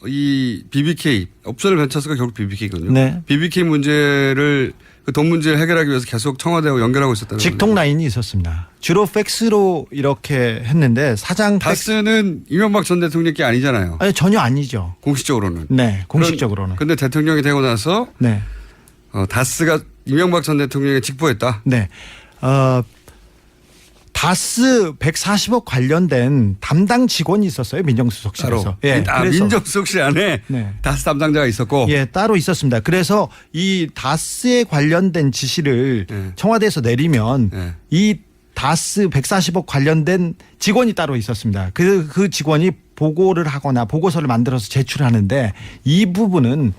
이 BBK, 옵셔널 벤처스가 결국 BBK거든요. 네. BBK 문제를 그 돈 문제를 해결하기 위해서 계속 청와대하고 연결하고 있었다는 거죠. 직통 라인이 있었습니다. 주로 팩스로 이렇게 했는데 다스는 이명박 전 대통령 게 아니잖아요. 아니, 전혀 아니죠. 공식적으로는. 네, 공식적으로는. 그런데 대통령이 되고 나서 네. 다스가 이명박 전 대통령에 직보했다. 네. 다스 140억 관련된 담당 직원이 있었어요. 민정수석실에서. 예. 민정수석실 안에 네. 다스 담당자가 있었고. 예, 따로 있었습니다. 그래서 이 다스에 관련된 지시를 청와대에서 내리면 이 다스 140억 관련된 직원이 따로 있었습니다. 그 직원이 보고를 하거나 보고서를 만들어서 제출하는데 이 부분은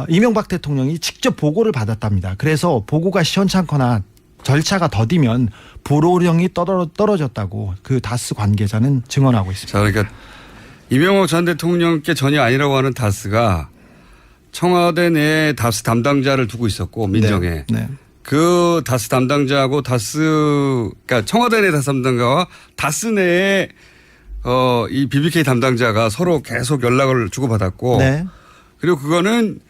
이명박 대통령이 직접 보고를 받았답니다. 그래서 보고가 시원찮거나 절차가 더디면 불호령이 떨어졌다고 그 다스 관계자는 증언하고 있습니다. 자, 그러니까 이명박 전 대통령께 전혀 아니라고 하는 다스가 청와대 내에 다스 담당자를 두고 있었고 민정에. 네. 그 다스 담당자하고 그러니까 청와대 내 다스 담당자와 다스 내에 이 BBK 담당자가 서로 계속 연락을 주고받았고. 네. 그리고 그거는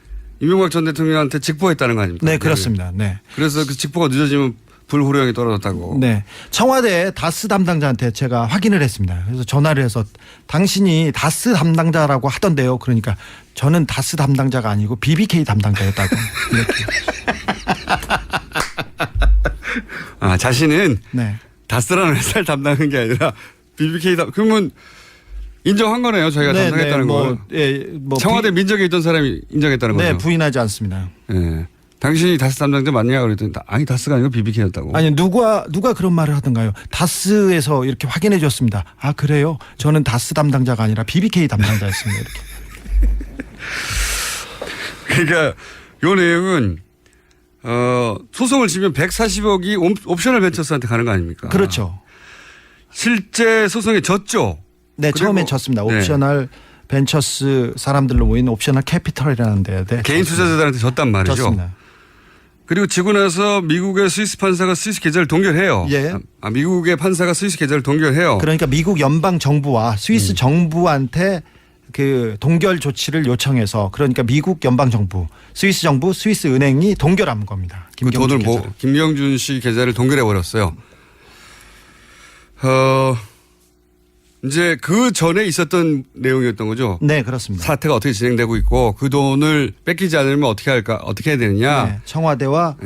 이명박 전 대통령한테 직보했다는 거 아닙니까? 네, 그렇습니다. 네. 그래서 그 직보가 늦어지면 불호령이 떨어졌다고. 네. 청와대 다스 담당자한테 제가 확인을 했습니다. 그래서 전화를 해서 당신이 다스 담당자라고 하던데요. 그러니까 저는 다스 담당자가 아니고 BBK 담당자였다고. 이렇게. 자신은 네. 다스라는 회사를 담당한 게 아니라 BBK 그러면 인정한 거네요. 저희가 담당했다는 거. 청와대 민정에 있던 사람이 인정했다는 거죠. 네, 부인하지 않습니다. 네. 당신이 다스 담당자 맞냐 그랬더니 아니 다스가 아니고 BBK였다고. 아니 누가 그런 말을 하던가요? 다스에서 이렇게 확인해 줬습니다. 아 그래요? 저는 다스 담당자가 아니라 BBK 담당자였습니다. 이렇게. 그러니까 요 내용은 소송을 지면 140억이 옵셔널 벤처스한테 가는 거 아닙니까? 그렇죠. 실제 소송에 졌죠. 네, 처음엔 졌습니다. 옵셔널 벤처스 사람들로 모인 옵셔널 캐피털이라는 데에 개인 투자자들한테 졌단 말이죠. 졌습니다. 그리고 지고 나서 미국의 스위스 판사가 스위스 계좌를 동결해요. 예. 미국의 판사가 스위스 계좌를 동결해요. 그러니까 미국 연방 정부와 스위스 정부한테 그 동결 조치를 요청해서 그러니까 미국 연방 정부, 스위스 정부, 스위스 은행이 동결한 겁니다. 그 돈을 김경준 씨 계좌를 동결해 버렸어요. 이제 그 전에 있었던 내용이었던 거죠. 네, 그렇습니다. 사태가 어떻게 진행되고 있고 그 돈을 뺏기지 않으면 어떻게 할까, 어떻게 해야 되느냐. 네, 청와대와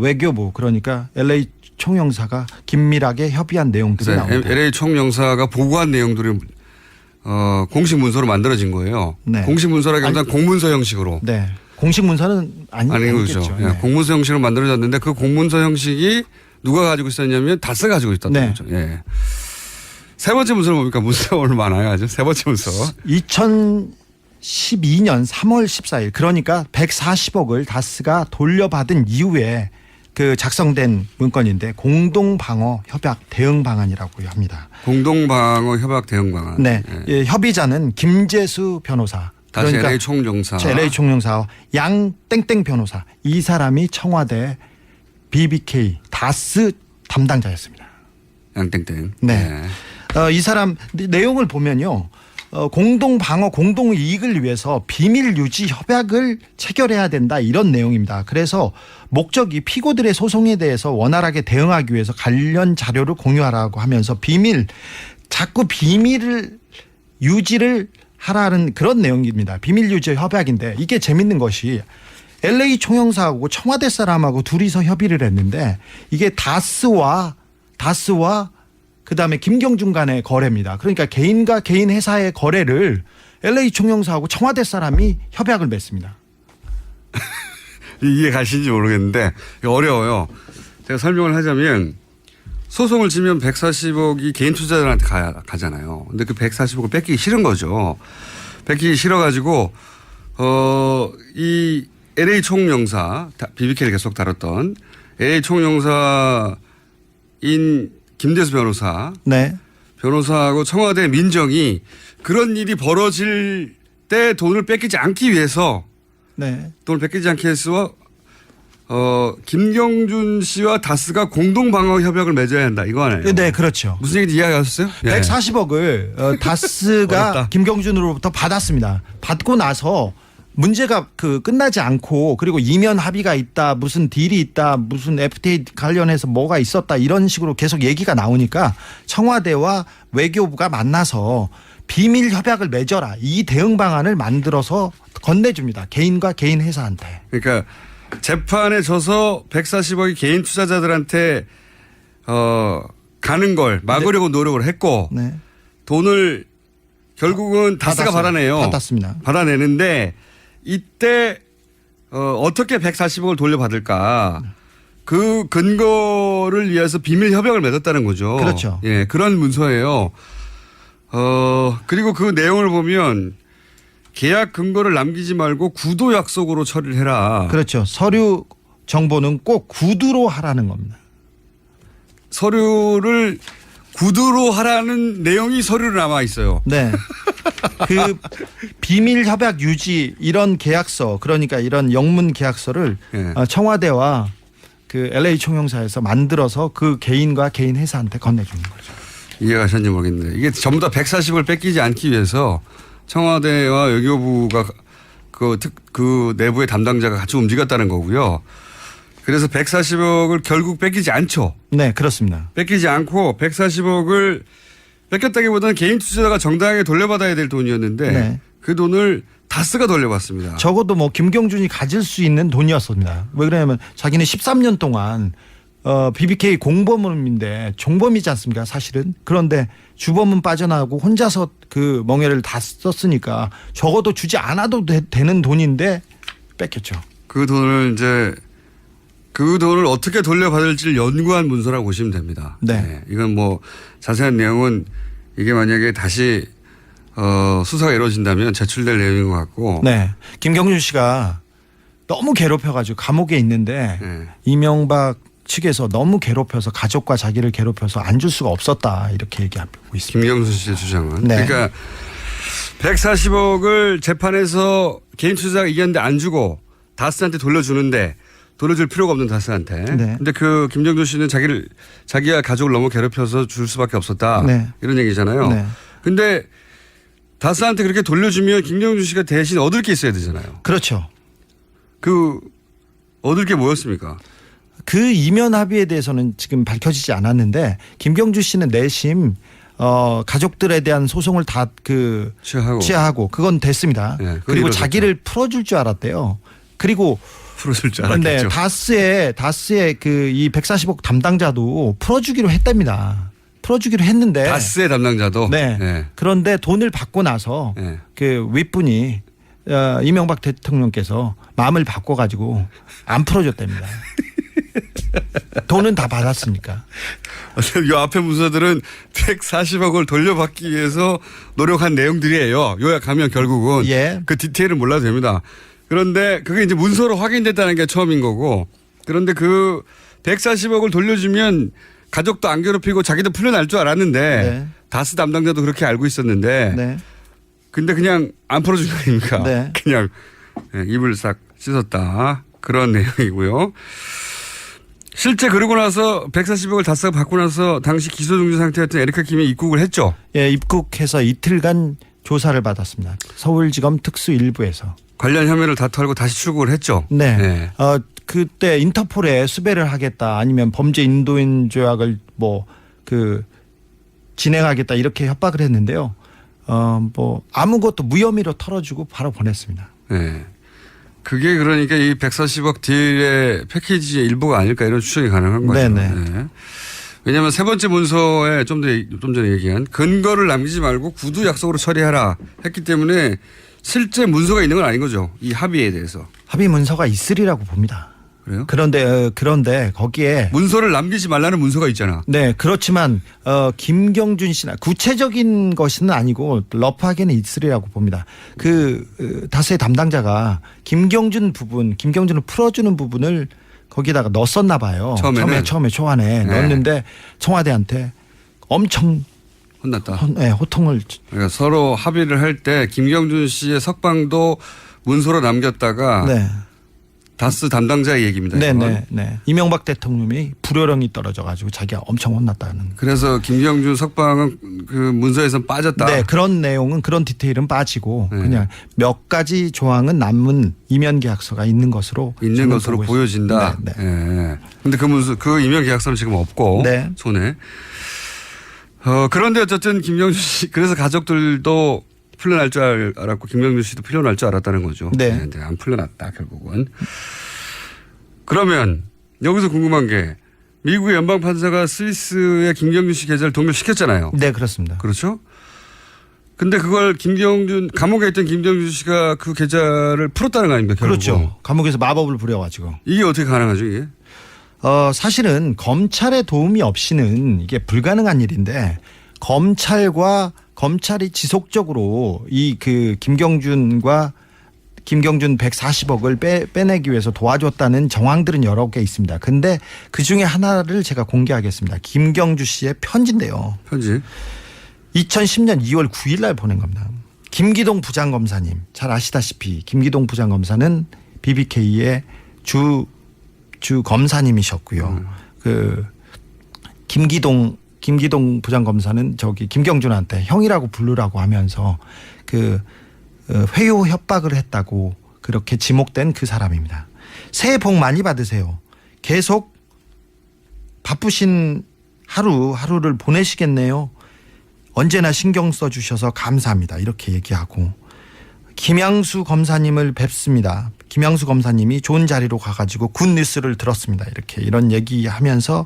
외교부 그러니까 LA 총영사가 긴밀하게 협의한 내용들이 나옵니다. LA 총영사가 보고한 내용들이 공식 문서로 만들어진 거예요. 네. 공식 문서라기보다는 공문서 형식으로. 네. 공식 문서는 아닌 거죠. 네. 공문서 형식으로 만들어졌는데 그 공문서 형식이 누가 가지고 있었냐면 다스 가지고 있었던 거죠. 예. 세 번째 문서를 보니까 문서가 오늘 많아요. 아주 세 번째 문서. 2012년 3월 14일 그러니까 140억을 다스가 돌려받은 이후에 그 작성된 문건인데 공동방어 협약 대응 방안이라고 합니다. 공동방어 협약 대응 방안. 네. 예, 협의자는 김재수 변호사. 다시 그러니까 LA 총영사. LA 총영사와 양 땡땡 변호사. 이 사람이 청와대 BBK 다스 담당자였습니다. 양 땡땡. 네. 이 사람 내용을 보면요. 공동 방어, 공동 이익을 위해서 비밀 유지 협약을 체결해야 된다 이런 내용입니다. 그래서 목적이 피고들의 소송에 대해서 원활하게 대응하기 위해서 관련 자료를 공유하라고 하면서 자꾸 비밀을 유지를 하라는 그런 내용입니다. 비밀 유지 협약인데 이게 재밌는 것이 LA 총영사하고 청와대 사람하고 둘이서 협의를 했는데 이게 다스와 그다음에 김경준 간의 거래입니다. 그러니까 개인과 개인 회사의 거래를 LA 총영사하고 청와대 사람이 협약을 맺습니다. 이해 가시는지 모르겠는데 어려워요. 제가 설명을 하자면 소송을 지면 140억이 개인 투자자들한테 가잖아요. 근데 그 140억을 뺏기기 싫은 거죠. 뺏기기 싫어가지고 이 LA 총영사 BBK를 계속 다뤘던 LA 총영사인 김재수 변호사, 네. 변호사하고 청와대 민정이 그런 일이 벌어질 때 돈을 뺏기지 않기 위해서, 돈을 뺏기지 않기 위해서 김경준 씨와 다스가 공동 방어 협약을 맺어야 한다 이거 아니에요? 네, 그렇죠. 무슨 얘기인지 이해하셨어요? 140억을 다스가 김경준으로부터 받았습니다. 받고 나서 문제가 끝나지 않고 그리고 이면 합의가 있다 무슨 딜이 있다 무슨 FTA 관련해서 뭐가 있었다 이런 식으로 계속 얘기가 나오니까 청와대와 외교부가 만나서 비밀 협약을 맺어라 이 대응 방안을 만들어서 건네줍니다. 개인과 개인 회사한테. 그러니까 재판에 져서 140억이 개인 투자자들한테 가는 걸 막으려고 노력을 했고 돈을 결국은 다스가 받아내요. 받았습니다. 받아내는데 이때 어떻게 140억을 돌려받을까 그 근거를 위해서 비밀 협약을 맺었다는 거죠. 그렇죠. 예, 그런 문서예요. 그리고 그 내용을 보면 계약 근거를 남기지 말고 구도 약속으로 처리를 해라. 그렇죠. 서류 정보는 꼭 구두로 하라는 겁니다. 서류를 구두로 하라는 내용이 서류로 남아 있어요. 네. 그 비밀 협약 유지 이런 계약서 그러니까 이런 영문 계약서를 청와대와 그 LA 총영사에서 만들어서 그 개인과 개인 회사한테 건네주는 거죠. 이해가 하셨는지 모르겠는데 이게 전부 다 140을 뺏기지 않기 위해서 청와대와 외교부가 그 내부의 담당자가 같이 움직였다는 거고요. 그래서 140억을 결국 뺏기지 않죠. 네, 그렇습니다. 뺏기지 않고 140억을 뺏겼다기보다는 개인 투자자가 정당하게 돌려받아야 될 돈이었는데 그 돈을 다스가 돌려받습니다. 적어도 김경준이 가질 수 있는 돈이었습니다. 왜 그러냐면 자기는 13년 동안 BBK 공범인데 종범이지 않습니까 사실은. 그런데 주범은 빠져나가고 혼자서 그 멍해를 다 썼으니까 적어도 주지 않아도 되는 돈인데 뺏겼죠. 그 돈을 어떻게 돌려받을지를 연구한 문서라고 보시면 됩니다. 네. 이건 자세한 내용은 이게 만약에 다시 수사가 이루어진다면 제출될 내용인 것 같고. 네. 김경준 씨가 너무 괴롭혀가지고 감옥에 있는데 네. 이명박 측에서 너무 괴롭혀서 가족과 자기를 괴롭혀서 안 줄 수가 없었다 이렇게 얘기하고 있습니다. 김경수 씨의 주장은. 네. 그러니까 140억을 재판에서 개인 투자가 이겼는데 안 주고 다스한테 돌려주는데 돌려줄 필요가 없는 다스한테. 네. 근데 그 김경수 씨는 자기가 가족을 너무 괴롭혀서 줄 수밖에 없었다. 네. 이런 얘기잖아요. 네. 근데 다스한테 그렇게 돌려주면 김경수 씨가 대신 얻을 게 있어야 되잖아요. 그렇죠. 얻을 게 뭐였습니까? 그 이면 합의에 대해서는 지금 밝혀지지 않았는데 김경주 씨는 내심 가족들에 대한 소송을 다 취하하고 그건 됐습니다. 네, 그리고 이루어졌죠. 자기를 풀어줄 줄 알았대요. 그리고 풀어줄 줄 알았겠죠. 네, 다스의 이 140억 담당자도 풀어주기로 했답니다. 풀어주기로 했는데 다스의 담당자도. 네. 네. 그런데 돈을 받고 나서 네. 그 윗분이 이명박 대통령께서 마음을 바꿔가지고 안 풀어줬답니다. 돈은 다 받았으니까. 이 앞에 문서들은 140억을 돌려받기 위해서 노력한 내용들이에요. 요약하면 결국은 그 디테일은 몰라도 됩니다. 그런데 그게 이제 문서로 확인됐다는 게 처음인 거고, 그런데 그 140억을 돌려주면 가족도 안 괴롭히고 자기도 풀려날 줄 알았는데 다스 담당자도 그렇게 알고 있었는데 근데 그냥 안 풀어준 거 아닙니까? 그냥 입을 싹 씻었다. 그런 내용이고요. 실제 그러고 나서 140억을 다스가 받고 나서 당시 기소중지 상태였던 에리카 김이 입국을 했죠. 예, 입국해서 이틀간 조사를 받았습니다. 서울지검 특수 1부에서. 관련 혐의를 다 털고 다시 출국을 했죠. 네. 그때 인터폴에 수배를 하겠다 아니면 범죄 인도인 조약을 진행하겠다 이렇게 협박을 했는데요. 아무것도 무혐의로 털어주고 바로 보냈습니다. 네. 그게 그러니까 이 140억 딜의 패키지의 일부가 아닐까 이런 추정이 가능한 거죠. 네. 왜냐하면 세 번째 문서에 좀 전에 얘기한 근거를 남기지 말고 구두 약속으로 처리하라 했기 때문에 실제 문서가 있는 건 아닌 거죠. 이 합의에 대해서. 합의 문서가 있으리라고 봅니다. 그래요? 그런데 거기에 문서를 남기지 말라는 문서가 있잖아. 네, 그렇지만 김경준 씨나 구체적인 것은 아니고 러프하게는 있으리라고 봅니다. 다스의 담당자가 김경준을 풀어주는 부분을 거기다가 넣었었나 봐요. 처음에 초안에 넣었는데 청와대한테 엄청 혼났다. 호통을. 그러니까 서로 합의를 할 때 김경준 씨의 석방도 문서로 남겼다가 다스 담당자의 얘기입니다. 네. 이명박 대통령이 불효령이 떨어져가지고 자기가 엄청 혼났다는. 그래서 김경준 석방은 그 문서에서 빠졌다. 네, 그런 디테일은 빠지고 그냥 몇 가지 조항은 남은 이면 계약서가 있는 것으로 보여진다. 네. 근데 그 이면 계약서는 지금 없고 손에. 그런데 어쨌든 김경준 씨 그래서 가족들도 풀려날 줄 알았고 김경준 씨도 풀려날 줄 알았다는 거죠. 네. 안 풀려났다 결국은. 그러면 여기서 궁금한 게 미국의 연방판사가 스위스의 김경준 씨 계좌를 동결시켰잖아요. 네, 그렇습니다. 그렇죠? 근데 그걸 감옥에 있던 김경준 씨가 그 계좌를 풀었다는 거 아닙니까? 결국은. 그렇죠. 감옥에서 마법을 부려가지고. 이게 어떻게 가능하죠 이게? 사실은 검찰의 도움이 없이는 이게 불가능한 일인데 검찰이 지속적으로 김경준 140억을 빼내기 위해서 도와줬다는 정황들은 여러 개 있습니다. 근데 그 중에 하나를 제가 공개하겠습니다. 김경주 씨의 편지인데요. 편지. 2010년 2월 9일 날 보낸 겁니다. 김기동 부장검사님, 잘 아시다시피 김기동 부장검사는 BBK의 주 검사님이셨고요. 김기동 부장검사는 김경준한테 형이라고 부르라고 하면서 회유 협박을 했다고 그렇게 지목된 그 사람입니다. 새해 복 많이 받으세요. 계속 바쁘신 하루를 보내시겠네요. 언제나 신경 써주셔서 감사합니다. 이렇게 얘기하고 김양수 검사님을 뵙습니다. 김양수 검사님이 좋은 자리로 가가지고 굿뉴스를 들었습니다. 이런 얘기하면서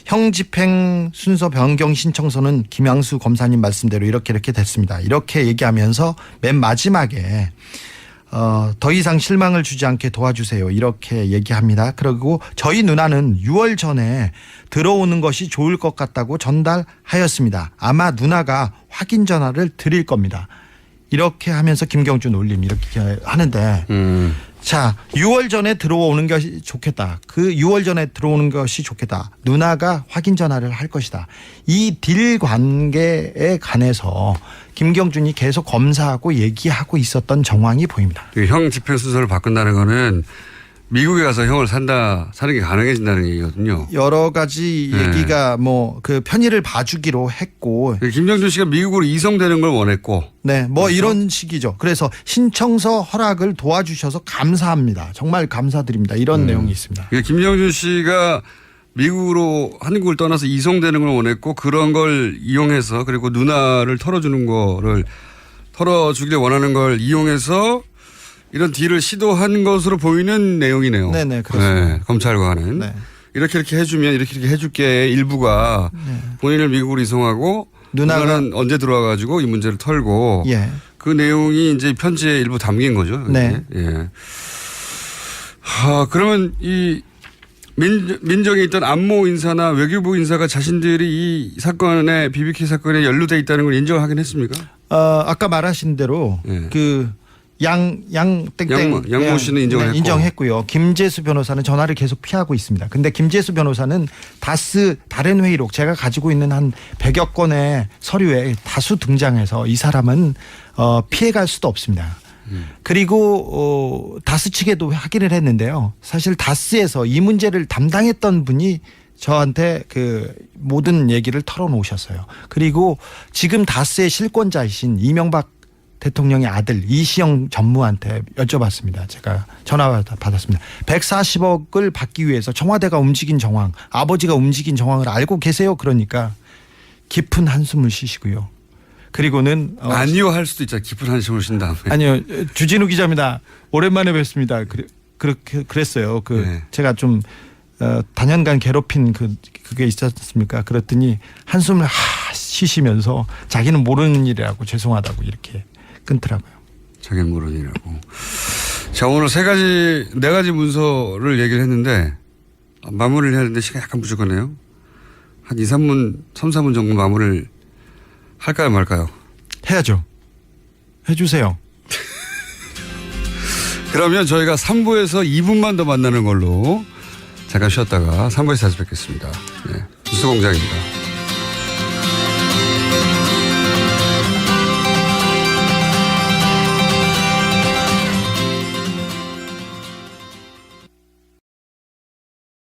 형 집행 순서 변경 신청서는 김양수 검사님 말씀대로 이렇게 됐습니다. 이렇게 얘기하면서 맨 마지막에 더 이상 실망을 주지 않게 도와주세요. 이렇게 얘기합니다. 그리고 저희 누나는 6월 전에 들어오는 것이 좋을 것 같다고 전달하였습니다. 아마 누나가 확인 전화를 드릴 겁니다. 이렇게 하면서 김경준 올림 이렇게 하는데 자, 6월 전에 들어오는 것이 좋겠다. 그 6월 전에 들어오는 것이 좋겠다. 누나가 확인 전화를 할 것이다. 이 딜 관계에 관해서 김경준이 계속 검사하고 얘기하고 있었던 정황이 보입니다. 형 집행 순서를 바꾼다는 거는 미국에 가서 형을 사는 게 가능해진다는 얘기거든요. 여러 가지 얘기가 뭐 그 편의를 봐주기로 했고. 김경준 씨가 미국으로 이송되는 걸 원했고. 네, 뭐 그렇죠? 이런 식이죠. 그래서 신청서 허락을 도와주셔서 감사합니다. 정말 감사드립니다. 이런 내용이 있습니다. 김경준 씨가 미국으로 한국을 떠나서 이송되는 걸 원했고 그런 걸 이용해서 그리고 누나를 털어주는 거를 털어주길 원하는 걸 이용해서 이런 딜을 시도한 것으로 보이는 내용이네요. 네네, 그렇습니다. 네, 검찰과는. 네. 이렇게 해주면 이렇게 해줄게 일부가 본인을 미국으로 이송하고 누나는 언제 들어와가지고 이 문제를 털고 예. 그 내용이 이제 편지에 일부 담긴 거죠. 네. 예. 그러면 이 민정에 있던 안모 인사나 외교부 인사가 자신들이 이 사건에 BBK 사건에 연루돼 있다는 걸 인정하긴 했습니까? 아까 말하신 대로 그 양모 씨는 인정을 인정했고요. 김재수 변호사는 전화를 계속 피하고 있습니다. 근데 김재수 변호사는 다스 다른 회의록 제가 가지고 있는 한 100여 건의 서류에 다수 등장해서 이 사람은 피해갈 수도 없습니다. 그리고 다스 측에도 확인을 했는데요. 사실 다스에서 이 문제를 담당했던 분이 저한테 그 모든 얘기를 털어놓으셨어요. 그리고 지금 다스의 실권자이신 이명박 대통령의 아들 이시영 전무한테 여쭤봤습니다. 제가 전화 받았습니다. 140억을 받기 위해서 청와대가 움직인 정황, 아버지가 움직인 정황을 알고 계세요? 그러니까 깊은 한숨을 쉬시고요. 그리고는 아니요 할 수도 있잖아요. 깊은 한숨을 쉰 다음에. 아니요. 주진우 기자입니다. 오랜만에 뵙습니다. 그랬어요. 제가 좀 단연간 괴롭힌 그게 있지 않습니까? 그랬더니 한숨을 쉬시면서 자기는 모르는 일이라고 죄송하다고 이렇게 끊더라고요. 자기는 모르는 일이라고. 자, 오늘 네 가지 문서를 얘기를 했는데 마무리를 해야 하는데 시간이 약간 부족하네요. 한 3, 4분 정도 마무리를 할까요 말까요? 해야죠. 해주세요. 그러면 저희가 3부에서 2분만 더 만나는 걸로 잠깐 쉬었다가 3부에서 다시 뵙겠습니다. 네, 뉴스공장입니다.